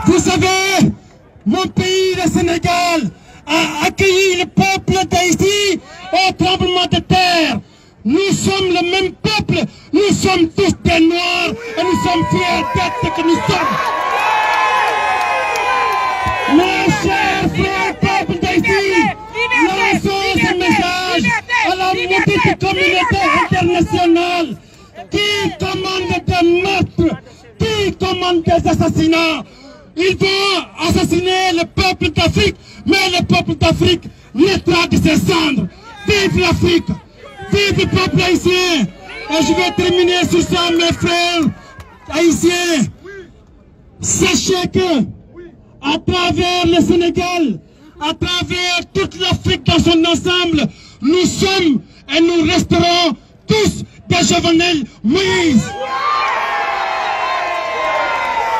Vous savez, mon pays, le Sénégal, a accueilli le peuple d'Haïti au tremblement de terre. Nous sommes le même peuple, nous sommes tous des Noirs et nous sommes fiers d'être ce que nous sommes. Mes chers frères, peuple d'Haïti, lançons ce message à la maudite communauté internationale qui commande des meurtres, qui commande des assassinats. Ils vont assassiner le peuple d'Afrique, mais le peuple d'Afrique naîtra de ses cendres. Vive l'Afrique! Vive le peuple haïtien! Et je vais terminer sur ça, mes frères haïtiens. Sachez que, à travers le Sénégal, à travers toute l'Afrique dans son ensemble, nous sommes et nous resterons tous des Jovenel Moïse.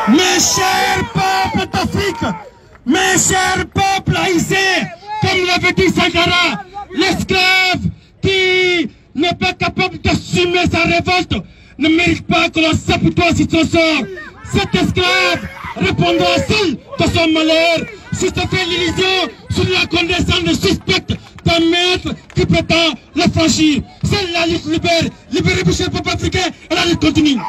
Mes chers peuples d'Afrique, mes chers peuples haïtiens, comme l'avait dit Sankara, l'esclave qui n'est pas capable d'assumer sa révolte ne mérite pas que l'on s'apitoie sur son sort. Cet esclave répondra seul de son malheur si se fait l'illusion sur la condescendance suspecte d'un maître qui prétend le franchir. Seule la lutte libère, libérer le peuple africain et la lutte continue.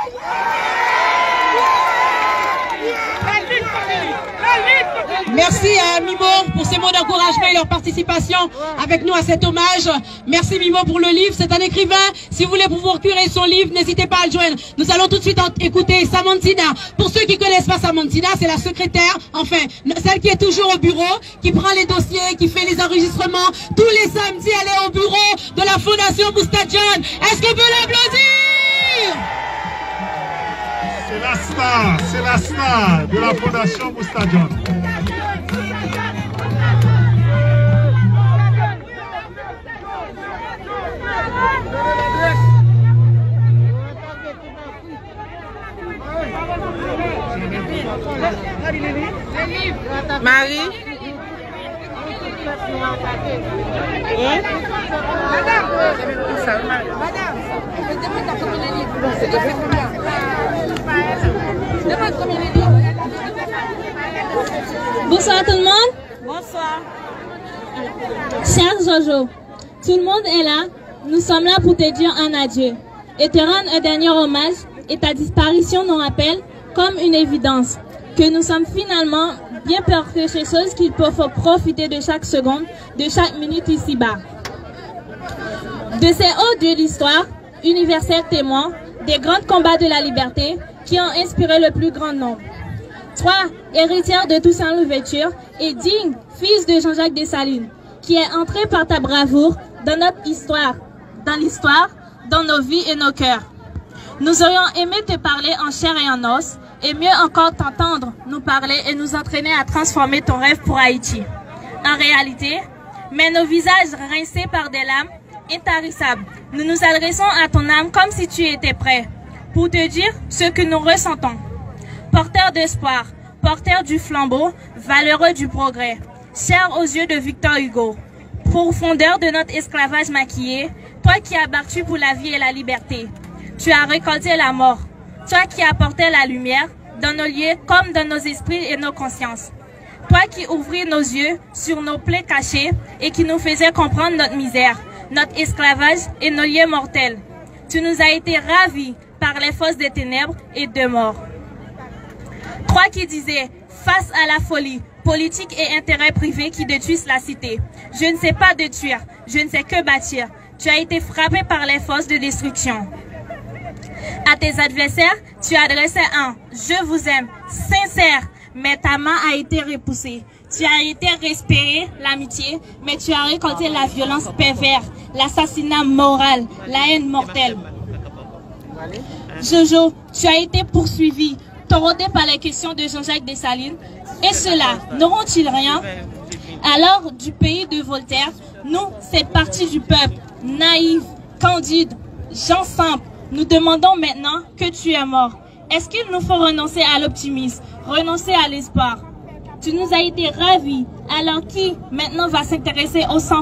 Merci à Mimo pour ces mots d'encouragement et leur participation avec nous à cet hommage. Merci Mimo pour le livre, c'est un écrivain. Si vous voulez vous procurer son livre, n'hésitez pas à le joindre. Nous allons tout de suite écouter Samantina. Pour ceux qui ne connaissent pas Samantina, c'est la secrétaire, enfin, celle qui est toujours au bureau, qui prend les dossiers, qui fait les enregistrements. Tous les samedis, elle est au bureau de la Fondation Boustadjane. Est-ce qu'on peut l'applaudir? C'est la star de la Fondation Boustadjane. Marie. Bonsoir tout le monde. Bonsoir. Cher Jojo, tout le monde est là. Nous sommes là pour te dire un adieu et te rendre un dernier hommage, et ta disparition nous rappelle, comme une évidence, que nous sommes finalement bien peur que ces choses qu'il faut profiter de chaque seconde, de chaque minute ici-bas. De ces hauts dieux de l'histoire, universels témoins, des grands combats de la liberté qui ont inspiré le plus grand nombre. Toi, héritière de Toussaint Louverture et digne fils de Jean-Jacques Dessalines, qui est entré par ta bravoure dans notre histoire, dans nos vies et nos cœurs. Nous aurions aimé te parler en chair et en os, et mieux encore t'entendre nous parler et nous entraîner à transformer ton rêve pour Haïti. En réalité, mais nos visages rincés par des larmes intarissables, nous nous adressons à ton âme comme si tu étais prêt, pour te dire ce que nous ressentons. Porteur d'espoir, porteur du flambeau, valeureux du progrès, cher aux yeux de Victor Hugo, profondeur de notre esclavage maquillé, toi qui as battu pour la vie et la liberté, tu as récolté la mort, toi qui apportais la lumière dans nos lieux comme dans nos esprits et nos consciences, toi qui ouvris nos yeux sur nos plaies cachées et qui nous faisais comprendre notre misère, notre esclavage et nos lieux mortels. Tu nous as été ravis par les forces des ténèbres et de mort. Toi qui disais, face à la folie, politique et intérêts privés qui détruisent la cité, je ne sais pas détruire, je ne sais que bâtir. Tu as été frappé par les forces de destruction. À tes adversaires, tu adressais un « je vous aime » sincère, mais ta main a été repoussée. Tu as été respiré l'amitié, mais tu as récolté la violence perverse, l'assassinat moral, la haine mortelle. Jojo, tu as été poursuivi, taraudé par les questions de Jean-Jacques Dessalines. Et cela, n'auront-ils rien? Alors, du pays de Voltaire, nous, cette partie du peuple, naïve, candide, gens simples, nous demandons maintenant que tu es mort. Est-ce qu'il nous faut renoncer à l'optimisme, renoncer à l'espoir? Tu nous as été ravis, alors qui maintenant va s'intéresser au sang?